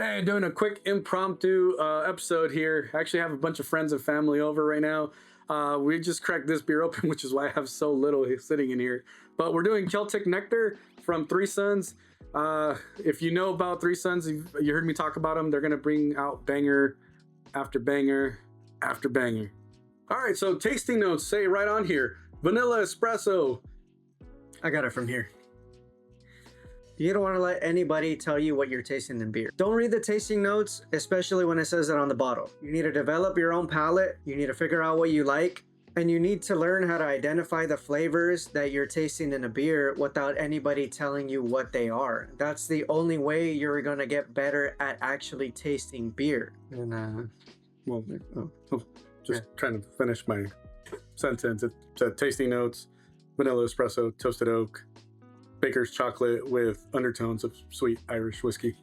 Hey, doing a quick impromptu episode here. I actually have a bunch of friends and family over right now. We just cracked this beer open, which is why I have so little sitting in here. But we're doing Celtic Nectar from Three Sons. If you know about Three Sons, you heard me talk about them. They're gonna bring out banger after banger after banger. All right, so tasting notes say right on here: vanilla espresso. I got it from here. You don't want to let anybody tell you what you're tasting in beer. Don't read the tasting notes, especially when it says it on the bottle. You need to develop your own palate, you need to figure out what you like, and you need to learn how to identify the flavors that you're tasting in a beer without anybody telling you what they are. That's the only way you're gonna get better at actually tasting beer. And just trying to finish my sentence. It said tasting notes, vanilla espresso, toasted oak, baker's chocolate with undertones of sweet Irish whiskey.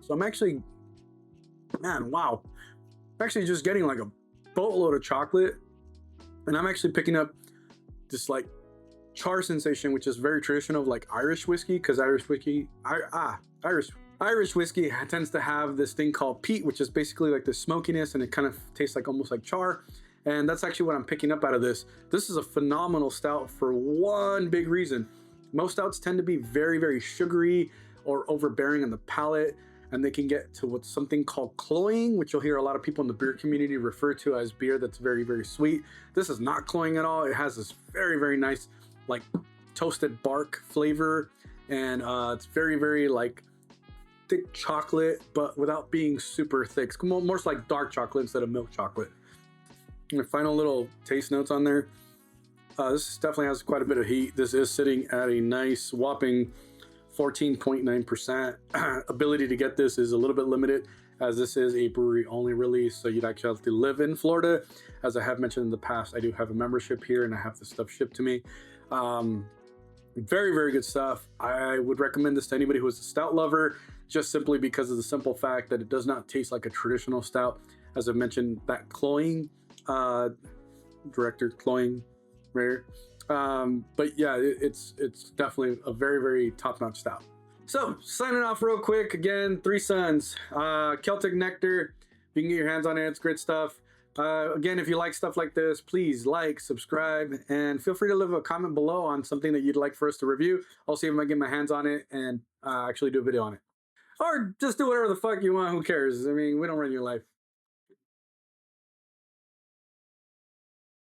So I'm actually, man, wow. I'm actually just getting like a boatload of chocolate, and I'm actually picking up this like char sensation, which is very traditional of like Irish whiskey, because Irish whiskey tends to have this thing called peat, which is basically like the smokiness, and it kind of tastes like almost like char. And that's actually what I'm picking up out of this. This is a phenomenal stout for one big reason. Most stouts tend to be very, very sugary or overbearing on the palate, and they can get to what's something called cloying, which you'll hear a lot of people in the beer community refer to as beer that's very, very sweet. This is not cloying at all. It has this very, very nice like toasted bark flavor, and it's very, very like thick chocolate, but without being super thick. It's more like dark chocolate instead of milk chocolate. And final little taste notes on there. This definitely has quite a bit of heat. This is sitting at a nice whopping 14.9%. Ability to get this is a little bit limited, as this is a brewery only release, so you'd actually have to live in Florida. As I have mentioned in the past, I do have a membership here and I have this stuff shipped to me. Very, very good stuff. I would recommend this to anybody who is a stout lover, just simply because of the simple fact that it does not taste like a traditional stout. As I mentioned, that cloying director cloying rare, but yeah, it's definitely a very, very top-notch stout. So signing off real quick again, Three Sons, Celtic Nectar. If you can get your hands on it, it's great stuff. Again, if you like stuff like this, please like, subscribe, and feel free to leave a comment below on something that you'd like for us to review. I'll see if I can get my hands on it and actually do a video on it, or just do whatever the fuck you want. Who cares? I mean, we don't run your life.